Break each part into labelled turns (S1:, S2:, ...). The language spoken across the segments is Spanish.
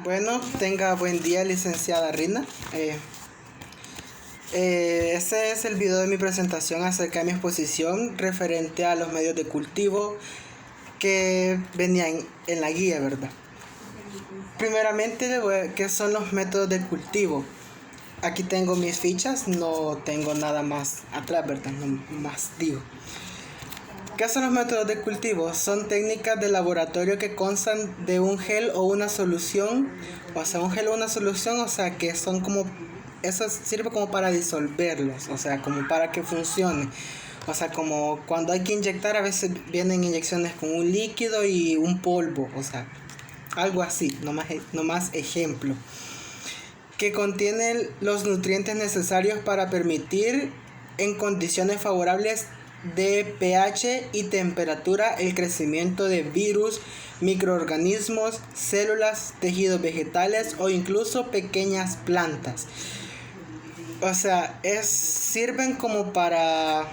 S1: Bueno, tenga buen día, licenciada Rina. Este es el video de mi presentación acerca de mi exposición referente a los medios de cultivo que venían en la guía, ¿verdad? Primeramente, ¿qué son los métodos de cultivo? Aquí tengo mis fichas, no tengo nada más atrás, ¿verdad? No más digo. ¿Qué son los métodos de cultivo? Son técnicas de laboratorio que constan de un gel o una solución, o sea, que son como, eso sirve como para disolverlos, o sea, como para que funcione. O sea, como cuando hay que inyectar, a veces vienen inyecciones con un líquido y un polvo, o sea, algo así, nomás ejemplo. Que contienen los nutrientes necesarios para permitir en condiciones favorables de pH y temperatura el crecimiento de virus, microorganismos, células, tejidos vegetales o incluso pequeñas plantas. O sea, sirven como para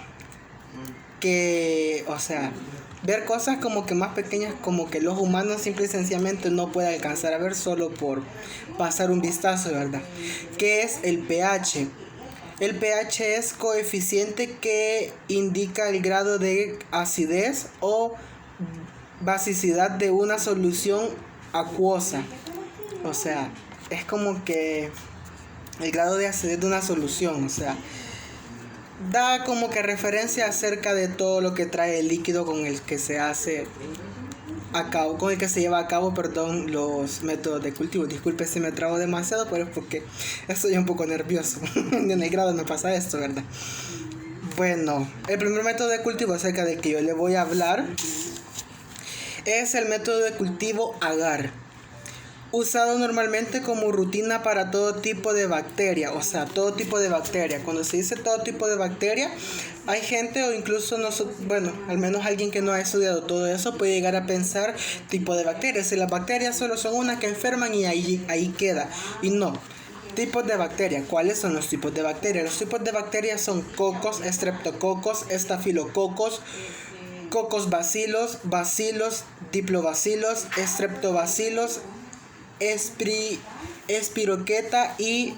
S1: que, o sea, ver cosas como que más pequeñas, como que los humanos simple y sencillamente no pueden alcanzar a ver solo por pasar un vistazo, ¿verdad? ¿Qué es el pH? El pH es coeficiente que indica el grado de acidez o basicidad de una solución acuosa. O sea, es como que el grado de acidez de una solución, o sea, da como que referencia acerca de todo lo que trae el líquido con el que se hace a cabo, con el que se lleva a cabo, los métodos de cultivo. Disculpe si me trabo demasiado, pero es porque estoy un poco nervioso. En el grado me pasa esto, ¿verdad? Bueno, el primer método de cultivo acerca del que yo le voy a hablar es el método de cultivo agar, usado normalmente como rutina para todo tipo de bacteria, o sea, todo tipo de bacteria. Cuando se dice todo tipo de bacteria, hay gente o incluso al menos alguien que no ha estudiado todo eso puede llegar a pensar tipo de bacterias. Si las bacterias solo son unas que enferman y ahí queda. Y no. Tipos de bacterias. ¿Cuáles son los tipos de bacterias? Los tipos de bacterias son cocos, estreptococos, estafilococos, cocos bacilos, bacilos, diplobacilos, estreptobacilos, espiroqueta y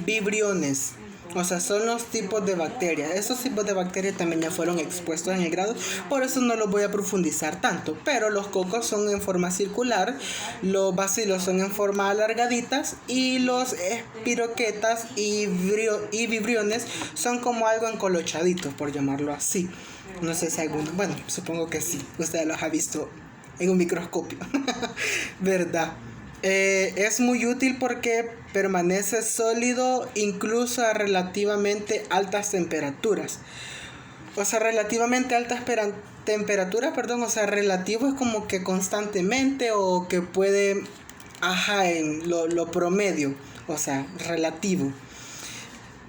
S1: vibriones. O sea, son los tipos de bacterias. Esos tipos de bacterias también ya fueron expuestos en el grado, por eso no los voy a profundizar tanto. Pero los cocos son en forma circular, los bacilos son en forma alargaditas y los espiroquetas y vibriones son como algo encolochaditos, por llamarlo así. No sé si alguno, bueno, supongo que sí, usted los ha visto en un microscopio. ¿Verdad? Es muy útil porque permanece sólido incluso a relativamente altas temperaturas. O sea, relativamente altas temperaturas, o sea, relativo es como que constantemente o que puede, en lo promedio, o sea, relativo.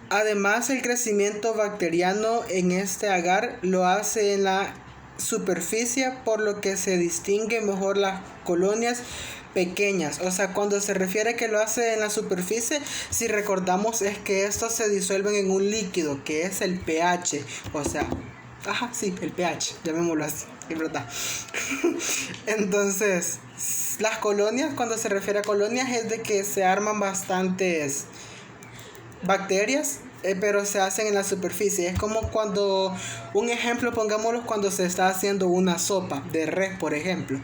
S1: Además, el crecimiento bacteriano en este agar lo hace en la superficie, por lo que se distingue mejor las colonias pequeñas. O sea, cuando se refiere a que lo hace en la superficie, si recordamos es que estos se disuelven en un líquido que es el pH. O sea, el pH, llamémoslo así, es verdad. Entonces, las colonias, cuando se refiere a colonias, es de que se arman bastantes bacterias, pero se hacen en la superficie. Es como cuando, un ejemplo, pongámoslo, cuando se está haciendo una sopa de res, por ejemplo.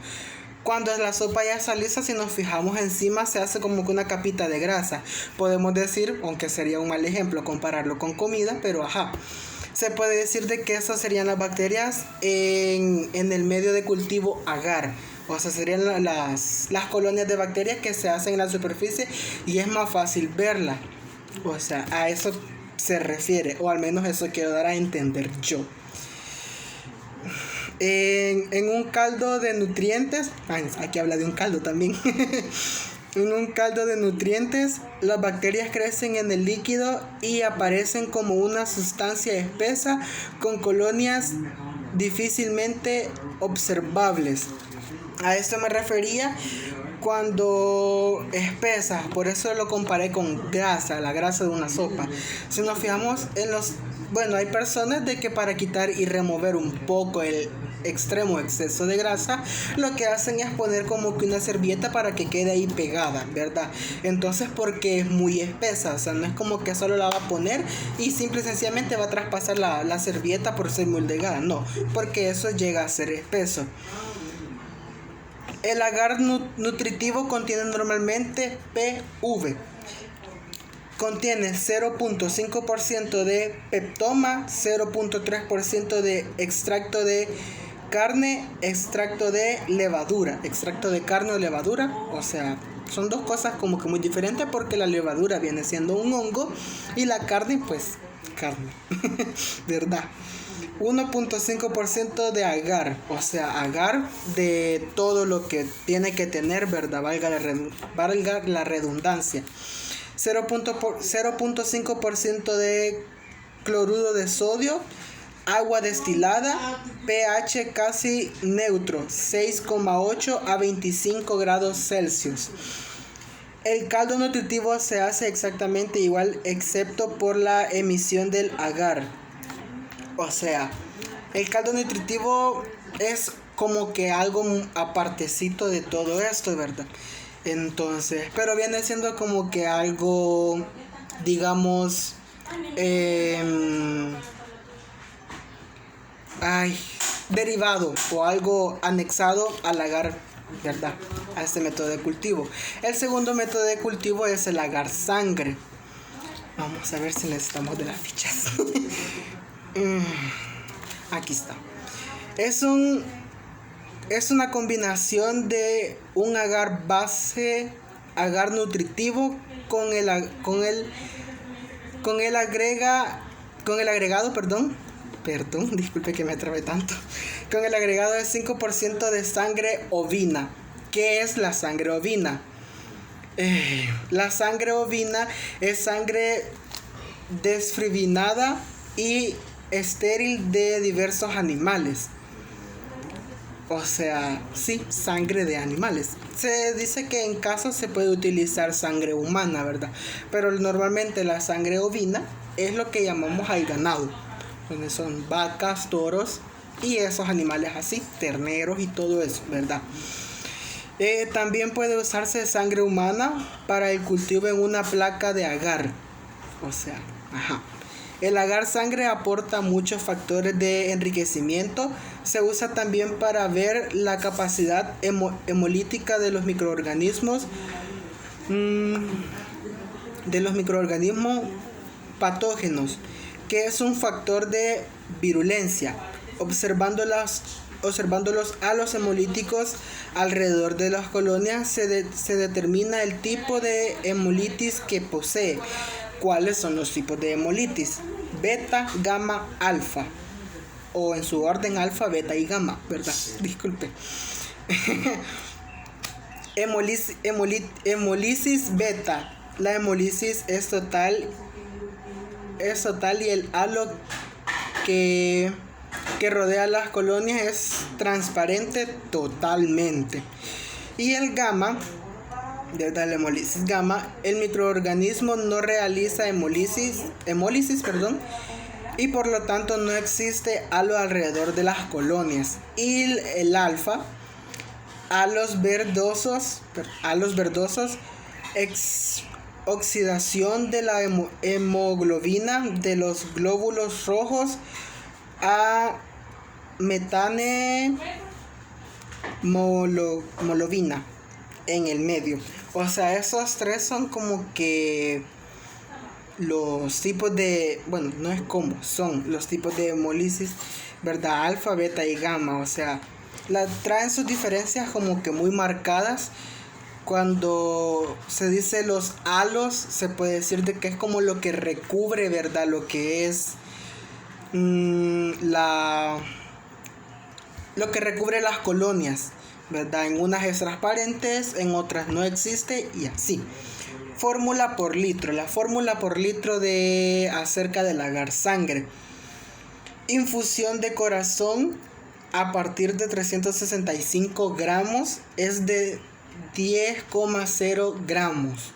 S1: Cuando la sopa ya está lista, si nos fijamos encima, se hace como que una capita de grasa. Podemos decir, aunque sería un mal ejemplo compararlo con comida, pero se puede decir de que esas serían las bacterias en el medio de cultivo agar. O sea, serían las colonias de bacterias que se hacen en la superficie y es más fácil verla. O sea, a eso se refiere, o al menos eso quiero dar a entender yo. En un caldo de nutrientes, aquí habla de un caldo también. En un caldo de nutrientes, las bacterias crecen en el líquido y aparecen como una sustancia espesa con colonias difícilmente observables. A esto me refería cuando espesas, por eso lo comparé con la grasa de una sopa. Si nos fijamos en hay personas de que para quitar y remover un poco extremo exceso de grasa, lo que hacen es poner como que una servilleta para que quede ahí pegada, ¿verdad? Entonces, porque es muy espesa, o sea, no es como que solo la va a poner y simple y sencillamente va a traspasar la servilleta por ser muy delgada, no, porque eso llega a ser espeso. El agar nutritivo contiene normalmente PV. Contiene 0.5% de peptoma, 0.3% de extracto de carne, extracto de levadura. Extracto de carne o levadura, o sea, son dos cosas como que muy diferentes porque la levadura viene siendo un hongo y la carne, pues, carne, ¿verdad? 1.5% de agar, o sea, agar de todo lo que tiene que tener, ¿verdad? Valga la redundancia. 0.5% de cloruro de sodio, agua destilada, pH casi neutro, 6,8 a 25 grados Celsius. El caldo nutritivo se hace exactamente igual excepto por la emisión del agar. O sea, el caldo nutritivo es como que algo apartecito de todo esto, ¿verdad? Entonces, pero viene siendo como que algo, digamos, derivado o algo anexado al agar, ¿verdad? A este método de cultivo. El segundo método de cultivo es el agar sangre. Vamos a ver si necesitamos de las fichas. Aquí está. Es una combinación de un agar base, agar nutritivo con el agregado, disculpe que me trabé tanto. Con el agregado de 5% de sangre ovina. ¿Qué es la sangre ovina? La sangre ovina es sangre desfibrillada y estéril de diversos animales. O sea, sí, sangre de animales. Se dice que en caso se puede utilizar sangre humana, ¿verdad? Pero normalmente la sangre ovina es lo que llamamos al ganado, donde son vacas, toros y esos animales así, terneros y todo eso, ¿verdad? También puede usarse sangre humana para el cultivo en una placa de agar. O sea, el agar sangre aporta muchos factores de enriquecimiento. Se usa también para ver la capacidad hemolítica de los microorganismos patógenos, que es un factor de virulencia. Observándolos a los hemolíticos alrededor de las colonias se determina el tipo de hemolitis que posee. ¿Cuáles son los tipos de hemolitis? Beta, gamma, alfa. O en su orden alfa, beta y gamma, ¿verdad? Disculpe. Hemolisis beta. La hemolisis es total y el halo que rodea las colonias es transparente totalmente. Y el gamma, de la hemolisis gamma, el microorganismo no realiza hemólisis, y por lo tanto no existe halo alrededor de las colonias. Y el alfa, halos verdosos, oxidación de la hemoglobina de los glóbulos rojos a metanemoglobina en el medio. O sea, esos tres son como que los tipos de, bueno, no es como, son los tipos de hemólisis, ¿verdad? Alfa, beta y gamma. O sea, traen sus diferencias como que muy marcadas. Cuando se dice los halos, se puede decir de que es como lo que recubre, ¿verdad? Lo que es lo que recubre las colonias, ¿verdad? En unas es transparentes, en otras no existe y así. Fórmula por litro. La fórmula por litro acerca del agar sangre. Infusión de corazón a partir de 365 gramos es de 10,0 gramos.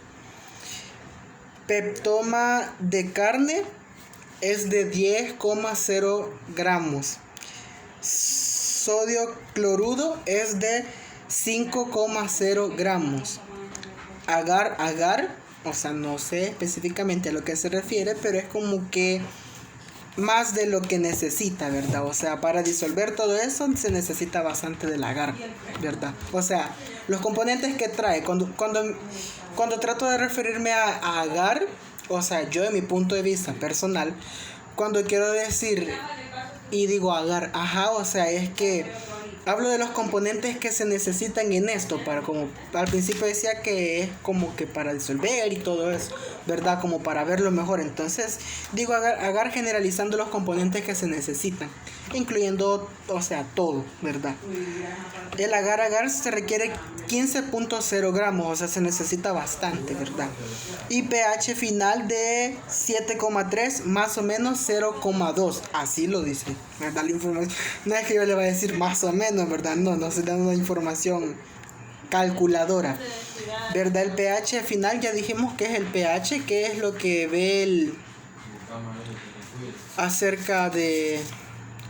S1: Peptoma de carne es de 10,0 gramos. sodio cloruro es de 5,0 gramos. Agar, o sea, no sé específicamente a lo que se refiere, pero es como que más de lo que necesita, ¿verdad? O sea, para disolver todo eso se necesita bastante del agar, ¿verdad? O sea, los componentes que trae, cuando trato de referirme a agar, o sea, yo de mi punto de vista personal, cuando quiero decir y digo agar, o sea, es que hablo de los componentes que se necesitan en esto, para como al principio decía que es como que para disolver y todo eso, ¿verdad? Como para verlo mejor. Entonces digo agar generalizando los componentes que se necesitan, incluyendo, o sea, todo, ¿verdad? El agar se requiere 15,0 gramos, o sea, se necesita bastante, ¿verdad? Y pH final de 7,3, más o menos 0,2, así lo dice, ¿verdad? La información, no es que yo le vaya a decir más o menos, ¿verdad? No estoy dando una información calculadora, ¿verdad? El pH final, ya dijimos que es el pH, que es lo que ve acerca de...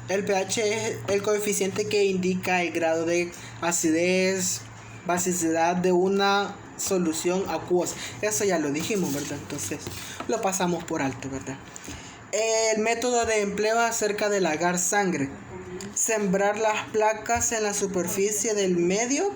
S1: El pH es el coeficiente que indica el grado de acidez, basicidad de una solución acuosa. Eso ya lo dijimos, ¿verdad? Entonces lo pasamos por alto, ¿verdad? El método de empleo acerca del agar sangre: sembrar las placas en la superficie del medio,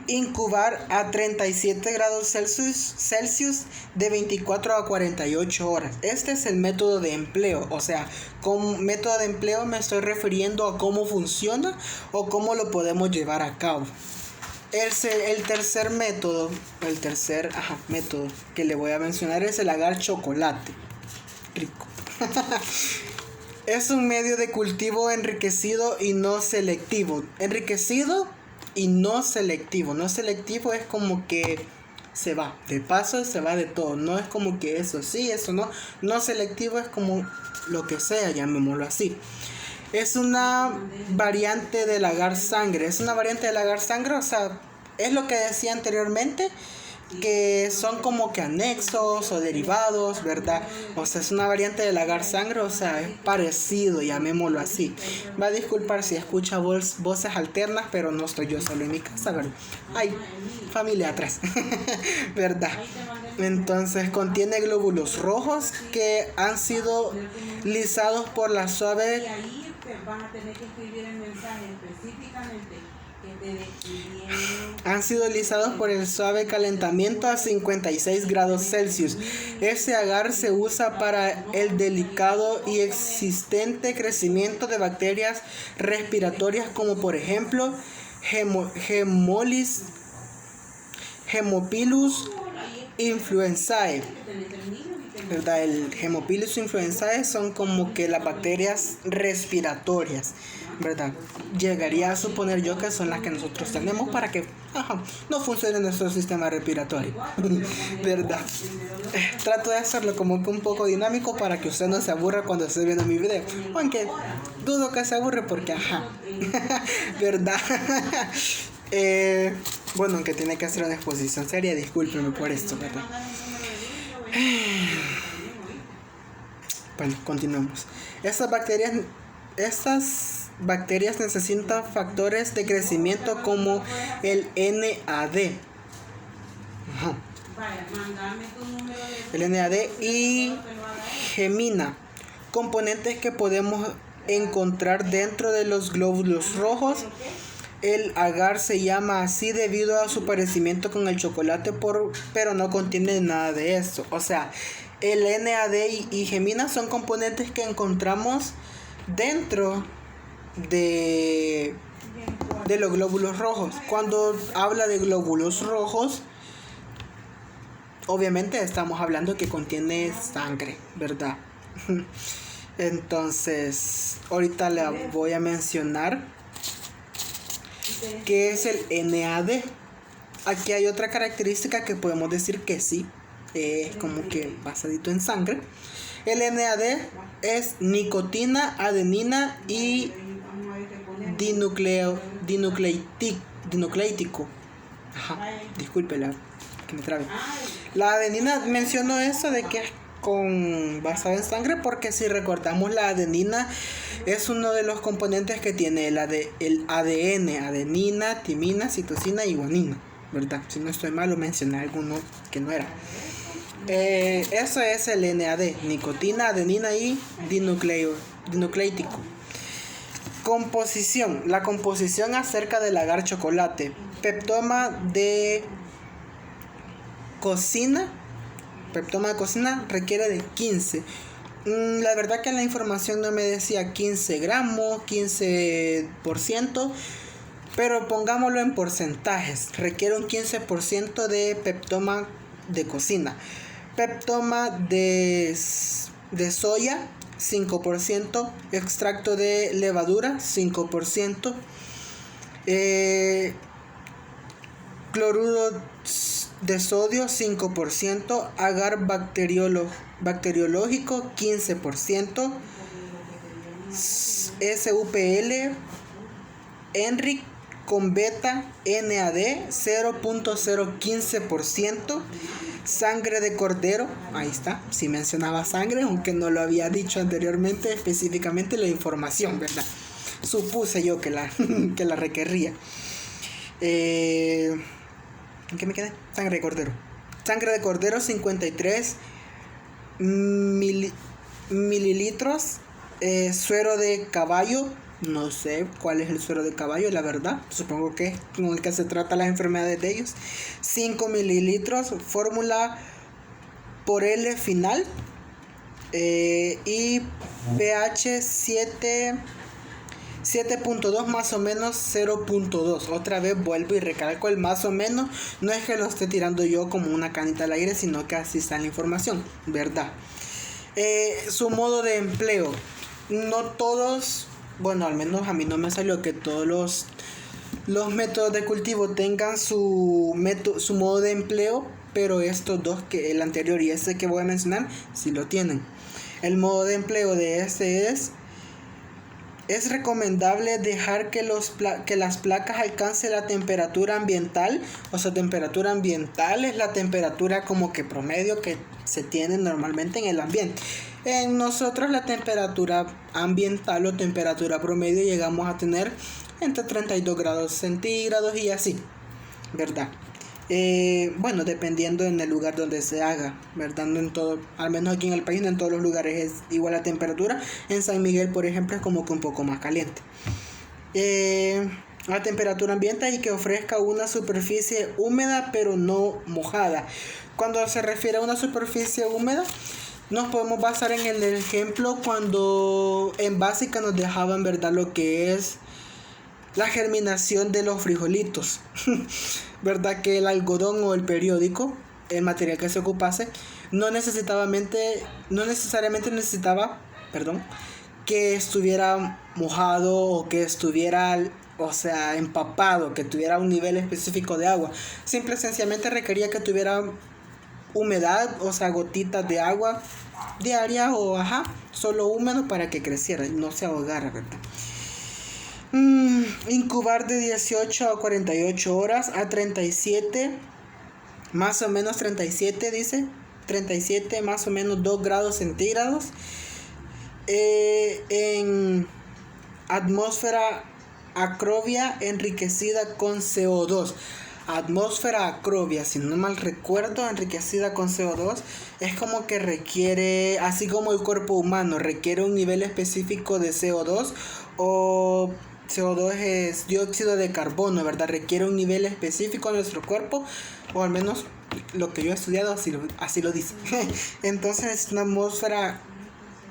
S1: incubar a 37 grados Celsius de 24 a 48 horas. Este es el método de empleo. O sea, con método de empleo me estoy refiriendo a cómo funciona o cómo lo podemos llevar a cabo. El tercer método que le voy a mencionar es el agar chocolate. Rico. Es un medio de cultivo enriquecido y no selectivo. Enriquecido y no selectivo. No selectivo es como que se va de paso, se va de todo. No es como que eso sí, eso no. No selectivo es como lo que sea, llamémoslo así. Es una variante del agar sangre. O sea, es lo que decía anteriormente, que son como que anexos o derivados, ¿verdad? O sea, es una variante del agar sangre, o sea, es parecido, llamémoslo así. Va a disculpar si escucha voces alternas, pero no estoy yo solo en mi casa, ¿verdad? Hay familia atrás, ¿verdad? Entonces contiene glóbulos rojos que han sido lisados por la suave... Han sido lisados por el suave calentamiento a 56 grados Celsius. Ese agar se usa para el delicado y existente crecimiento de bacterias respiratorias, como por ejemplo Haemophilus influenzae, ¿verdad? El Haemophilus influenzae son como que las bacterias respiratorias, ¿verdad? Llegaría a suponer yo que son las que nosotros tenemos para que no funcione nuestro sistema respiratorio, ¿verdad? Trato de hacerlo como que un poco dinámico para que usted no se aburra cuando esté viendo mi video, aunque dudo que se aburre porque ¿verdad? Bueno, aunque tiene que hacer una exposición seria, discúlpeme por esto, ¿verdad? Bueno, continuemos. Estas bacterias necesitan factores de crecimiento como el NAD. El NAD y gemina, componentes que podemos encontrar dentro de los glóbulos rojos. El agar se llama así debido a su parecimiento con el chocolate, pero no contiene nada de esto. O sea, el NAD y gemina son componentes que encontramos dentro de los glóbulos rojos. Cuando habla de glóbulos rojos, obviamente estamos hablando que contiene sangre, ¿verdad? Entonces, ahorita le voy a mencionar qué es el NAD. Aquí hay otra característica que podemos decir que sí, es como que basadito en sangre. El NAD es nicotina, adenina y dinucleítico. Disculpe que me trabe. La adenina, menciono eso de que basado en sangre, porque si recordamos, la adenina es uno de los componentes que tiene el ADN, adenina, timina, citosina y guanina, ¿verdad? Si no estoy mal, lo mencioné alguno que no era. Eso es el NAD, nicotina, adenina y dinucleítico. Composición. La composición acerca del agar chocolate. Peptoma de cocina requiere de 15. La verdad que la información no me decía 15 gramos, 15%, pero pongámoslo en porcentajes. Requiere un 15% de peptoma de cocina. Peptoma de soya, 5%. Extracto de levadura, 5%. Cloruro de sodio, 5%. Agar bacteriológico, 15%. SUPL Enric con beta NAD, 0.015%. Sangre de cordero, ahí está, si mencionaba sangre, aunque no lo había dicho anteriormente específicamente la información, ¿verdad? Supuse yo que la requería. ¿En qué me quedé? Sangre de cordero, 53 mililitros. Suero de caballo, no sé cuál es el suero de caballo, la verdad. Supongo que es con el que se trata las enfermedades de ellos. 5 mililitros. Fórmula por L final. Y pH 7.2 más o menos 0.2. Otra vez vuelvo y recalco el más o menos. No es que lo esté tirando yo como una canita al aire, sino que así está la información, ¿verdad? Su modo de empleo. No todos, bueno, al menos a mí no me salió que todos los métodos de cultivo tengan su modo de empleo, pero estos dos, que el anterior y este que voy a mencionar, sí lo tienen. El modo de empleo de este es recomendable dejar que las placas alcancen la temperatura ambiental. O sea, temperatura ambiental es la temperatura como que promedio que se tiene normalmente en el ambiente. En nosotros la temperatura ambiental o temperatura promedio llegamos a tener entre 32 grados centígrados y así, ¿verdad? Bueno, dependiendo en el lugar donde se haga, ¿verdad? No en todo, al menos aquí en el país, no en todos los lugares es igual la temperatura. En San Miguel, por ejemplo, es como que un poco más caliente. La temperatura ambiente y que ofrezca una superficie húmeda pero no mojada. Cuando se refiere a una superficie húmeda, nos podemos basar en el ejemplo cuando en básica nos dejaban, ¿verdad?, lo que es la germinación de los frijolitos. ¿Verdad? Que el algodón o el periódico, el material que se ocupase, no necesariamente necesitaba, que estuviera mojado o que estuviera, o sea, empapado, que tuviera un nivel específico de agua. Simple y sencillamente requería que tuviera humedad, o sea, gotitas de agua diaria o solo húmedo para que creciera y no se ahogara, ¿verdad? Incubar de 18 a 48 horas a 37, más o menos 37 dice, 37 más o menos 2 grados centígrados, en atmósfera acrobia enriquecida con CO2. Atmósfera acrobia, si no mal recuerdo, enriquecida con CO2, es como que requiere, así como el cuerpo humano requiere un nivel específico de CO2, o CO2 es dióxido de carbono, ¿verdad? Requiere un nivel específico en nuestro cuerpo, o al menos lo que yo he estudiado así lo dice. Entonces, una atmósfera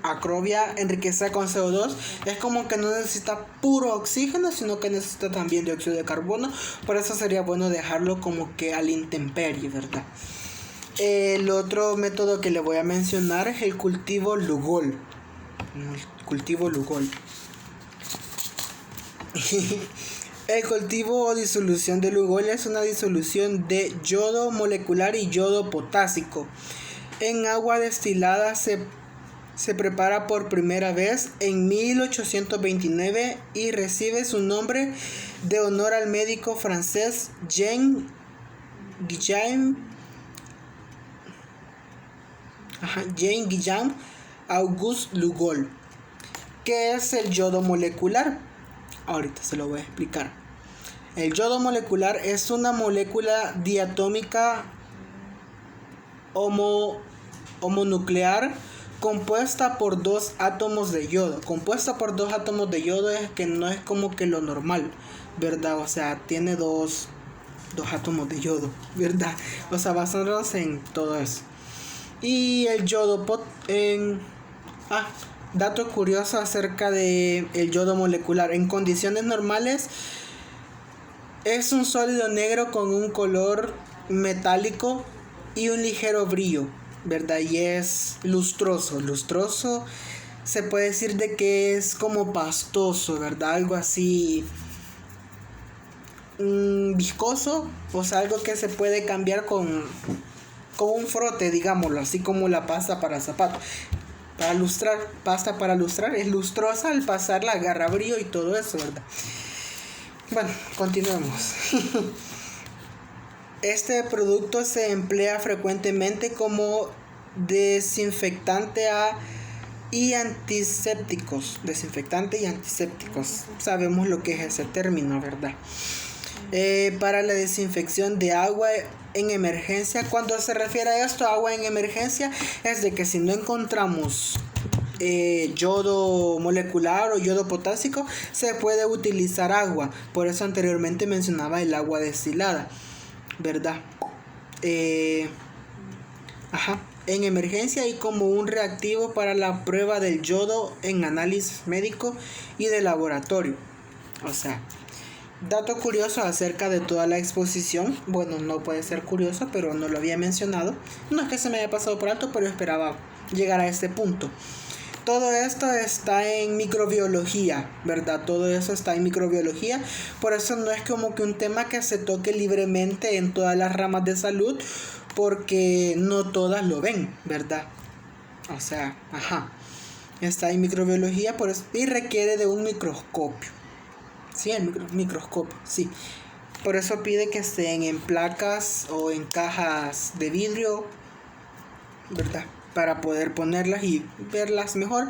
S1: acrobia enriquecida con CO2 es como que no necesita puro oxígeno, sino que necesita también dióxido de carbono. Por eso sería bueno dejarlo como que a la intemperie, ¿verdad? El otro método que le voy a mencionar es el cultivo Lugol. El cultivo o disolución de Lugol es una disolución de yodo molecular y yodo potásico en agua destilada. Se prepara por primera vez en 1829 y recibe su nombre de honor al médico francés Jean Guillain Jean-Guillaume Auguste Lugol. ¿Qué es el yodo molecular? Ahorita se lo voy a explicar. El yodo molecular es una molécula diatómica homonuclear compuesta por dos átomos de yodo. Compuesta por dos átomos de yodo es que no es como que lo normal, ¿verdad? O sea, tiene dos átomos de yodo, ¿verdad? O sea, basándonos en todo eso. Y el yodo dato curioso acerca de el yodo molecular. En condiciones normales es un sólido negro con un color metálico y un ligero brillo, ¿verdad? Y es lustroso. Lustroso se puede decir de que es como pastoso, ¿verdad? Algo así viscoso, o sea, algo que se puede cambiar con un frote, digámoslo, así como la pasta para zapatos. Para lustrar, pasta para lustrar, es lustrosa al pasarla, agarra brillo y todo eso, ¿verdad? Bueno, continuemos. Este producto se emplea frecuentemente como desinfectante y antisépticos. Desinfectante y antisépticos. Sabemos lo que es ese término, ¿verdad? Para la desinfección de agua en emergencia. Cuando se refiere a esto, agua en emergencia, es de que si no encontramos yodo molecular o yodo potásico, se puede utilizar agua. Por eso anteriormente mencionaba el agua destilada, ¿verdad? En emergencia y como un reactivo para la prueba del yodo en análisis médico y de laboratorio. O sea, dato curioso acerca de toda la exposición. Bueno, no puede ser curioso, pero no lo había mencionado. No es que se me haya pasado por alto, pero esperaba llegar a este punto. Todo esto está en microbiología, ¿verdad? Todo eso está en microbiología. Por eso no es como que un tema que se toque libremente en todas las ramas de salud, porque no todas lo ven, ¿verdad? O sea, está en microbiología por eso, y requiere de un microscopio. Sí, el microscopio, sí. Por eso pide que estén en placas o en cajas de vidrio, ¿verdad? Para poder ponerlas y verlas mejor.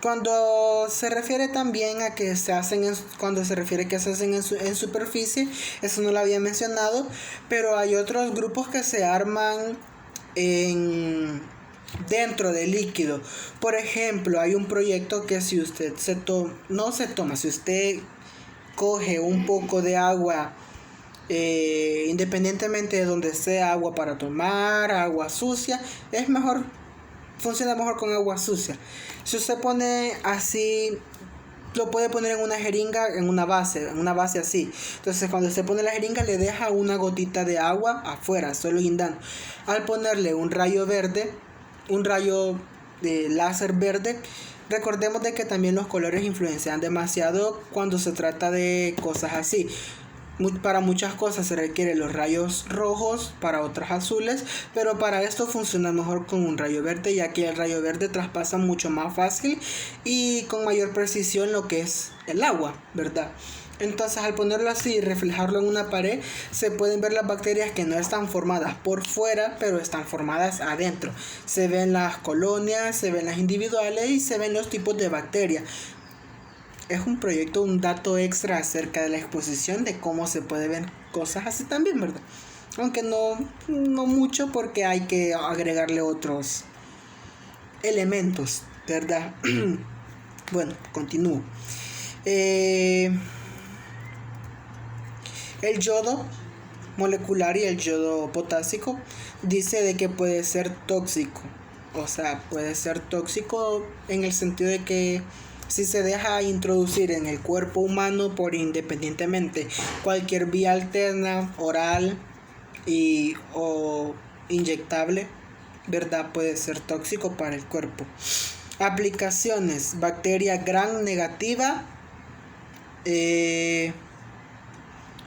S1: Cuando se refiere también a que se hacen en superficie, eso no lo había mencionado, pero hay otros grupos que se arman dentro del líquido. Por ejemplo, hay un proyecto que si usted si usted coge un poco de agua, independientemente de donde sea, agua para tomar, agua sucia, funciona mejor con agua sucia. Si usted pone así, lo puede poner en una jeringa, en una base así. Entonces cuando usted pone la jeringa, le deja una gotita de agua afuera, solo guindando. Al ponerle un rayo verde, un rayo de láser verde, recordemos de que también los colores influencian demasiado cuando se trata de cosas así. Para muchas cosas se requieren los rayos rojos, para otras azules, pero para esto funciona mejor con un rayo verde, ya que el rayo verde traspasa mucho más fácil y con mayor precisión lo que es el agua, ¿verdad? Entonces al ponerlo así y reflejarlo en una pared, se pueden ver las bacterias que no están formadas por fuera, pero están formadas adentro. Se ven las colonias, se ven las individuales y se ven los tipos de bacterias. Es un proyecto, un dato extra acerca de la exposición, de cómo se puede ver cosas así también, ¿verdad? Aunque no mucho, porque hay que agregarle otros elementos, ¿verdad? Bueno, continúo. El yodo molecular y el yodo potásico dice de que puede ser tóxico. O sea, puede ser tóxico en el sentido de que si se deja introducir en el cuerpo humano por independientemente cualquier vía alterna, oral o inyectable, ¿verdad? Puede ser tóxico para el cuerpo. Aplicaciones: bacteria gram negativa,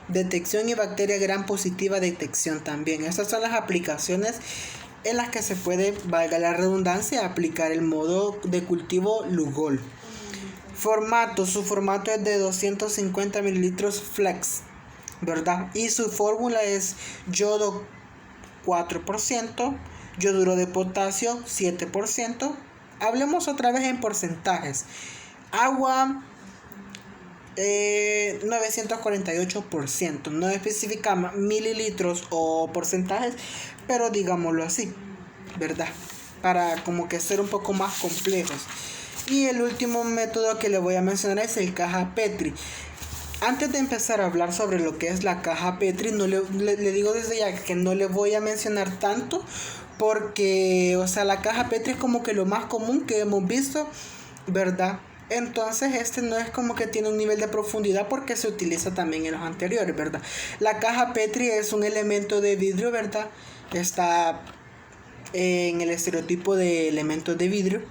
S1: detección, y bacteria gram positiva, detección también. Estas son las aplicaciones en las que se puede, valga la redundancia, aplicar el modo de cultivo Lugol. Su formato es de 250 mililitros flex, ¿verdad? Y su fórmula es yodo 4%, Yoduro de potasio 7%. Hablemos otra vez en porcentajes. Agua 948%. No especificamos mililitros o porcentajes, pero digámoslo así, ¿verdad? Para como que ser un poco más complejos. Y el último método que le voy a mencionar es el caja Petri. Antes de empezar a hablar sobre lo que es la caja Petri, no le digo desde ya que no le voy a mencionar tanto, porque, o sea, la caja Petri es como que lo más común que hemos visto, ¿verdad? Entonces este no es como que tiene un nivel de profundidad porque se utiliza también en los anteriores, ¿verdad? La caja Petri es un elemento de vidrio, ¿verdad? Está en el estereotipo de elementos de vidrio.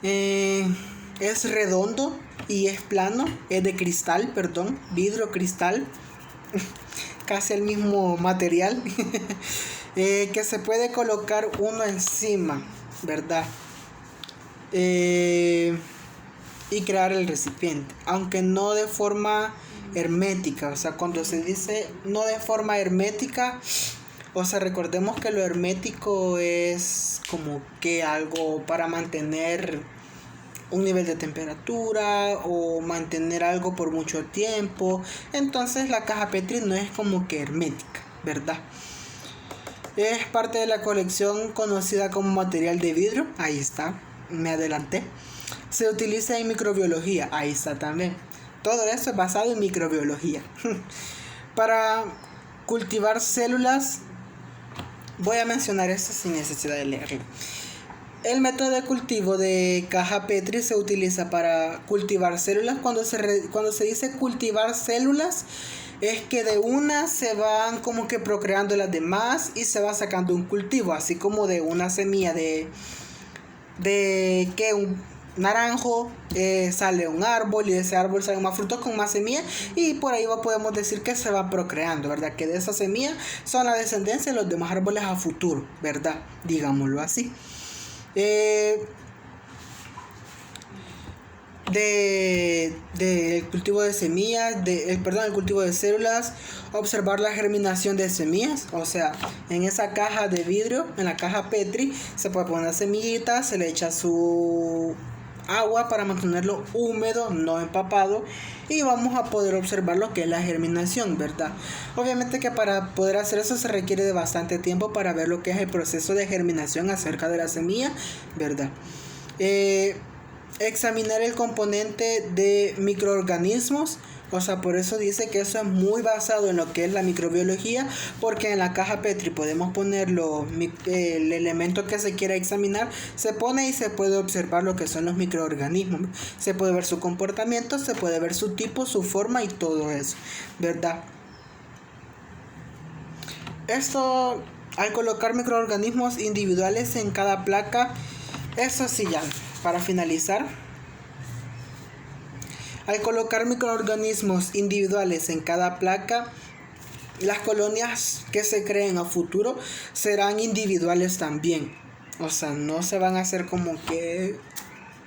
S1: Es redondo y es plano, es de cristal, perdón, vidrio cristal, casi el mismo material, que se puede colocar uno encima, ¿verdad? Y crear el recipiente, aunque no de forma hermética. O sea, cuando se dice no de forma hermética, o sea, recordemos que lo hermético es como que algo para mantener un nivel de temperatura o mantener algo por mucho tiempo. Entonces la caja Petri no es como que hermética, ¿verdad? Es parte de la colección conocida como material de vidrio. Ahí está, me adelanté. Se utiliza en microbiología. Ahí está también. Todo eso es basado en microbiología. Para cultivar células, voy a mencionar esto sin necesidad de leerlo. El método de cultivo de caja Petri se utiliza para cultivar células. Cuando se dice cultivar células, es que de una se van como que procreando las demás y se va sacando un cultivo, así como de una semilla de que un naranjo sale un árbol y de ese árbol salen más frutos con más semillas y por ahí podemos decir que se va procreando, ¿verdad? Que de esa semilla son la descendencia de los demás árboles a futuro, ¿verdad? Digámoslo así. De cultivo de semillas, el cultivo de células, observar la germinación de semillas. O sea, en esa caja de vidrio, en la caja Petri, se puede poner semillitas, se le echa su agua para mantenerlo húmedo, no empapado, y vamos a poder observar lo que es la germinación, ¿verdad? Obviamente que para poder hacer eso se requiere de bastante tiempo para ver lo que es el proceso de germinación acerca de la semilla, ¿verdad? Examinar el componente de microorganismos. O sea, por eso dice que eso es muy basado en lo que es la microbiología, porque en la caja Petri podemos poner el elemento que se quiera examinar, se pone y se puede observar lo que son los microorganismos. Se puede ver su comportamiento, se puede ver su tipo, su forma y todo eso, ¿verdad? Esto, al colocar microorganismos individuales en cada placa, eso sí ya, para finalizar, al colocar microorganismos individuales en cada placa, las colonias que se creen a futuro serán individuales también. O sea, no se van a hacer como que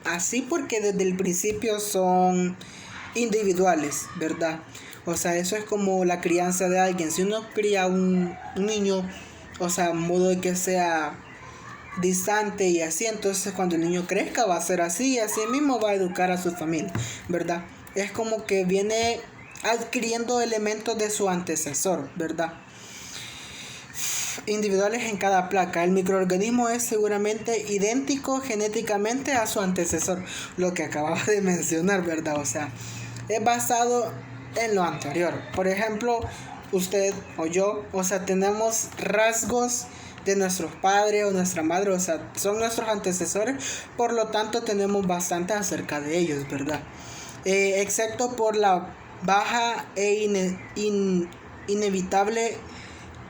S1: así porque desde el principio son individuales, ¿verdad? O sea, eso es como la crianza de alguien. Si uno cría un niño, o sea, modo de que sea distante y así, entonces cuando el niño crezca va a ser así y así mismo va a educar a su familia, ¿verdad? Es como que viene adquiriendo elementos de su antecesor, ¿verdad? Individuales en cada placa. El microorganismo es seguramente idéntico genéticamente a su antecesor, lo que acababa de mencionar, ¿verdad? O sea, es basado en lo anterior. Por ejemplo, usted o yo, o sea, tenemos rasgos de nuestros padres o nuestra madre, o sea, son nuestros antecesores, por lo tanto tenemos bastante acerca de ellos, ¿verdad? Excepto por la baja e inevitable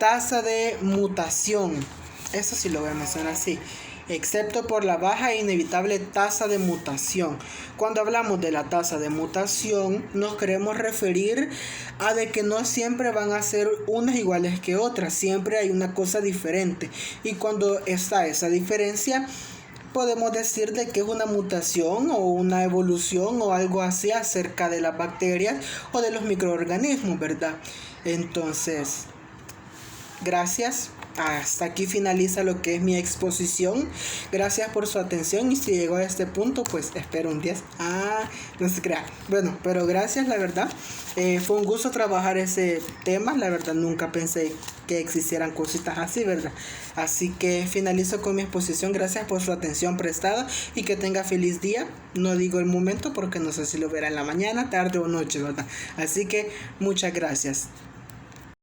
S1: tasa de mutación. Eso sí lo voy a mencionar así. Excepto por la baja e inevitable tasa de mutación. Cuando hablamos de la tasa de mutación, nos queremos referir a de que no siempre van a ser unas iguales que otras. Siempre hay una cosa diferente. Y cuando está esa diferencia, podemos decir de que es una mutación o una evolución o algo así acerca de las bacterias o de los microorganismos, ¿verdad? Entonces, gracias. hasta aquí finaliza lo que es mi exposición. Gracias por su atención y si llegó a este punto, pues espero un 10. No se crea. Bueno, pero gracias, la verdad. Fue un gusto trabajar ese tema. La verdad, nunca pensé que existieran cositas así, ¿verdad? Así que finalizo con mi exposición. Gracias por su atención prestada y que tenga feliz día. No digo el momento porque no sé si lo verá en la mañana, tarde o noche, ¿verdad? Así que muchas gracias.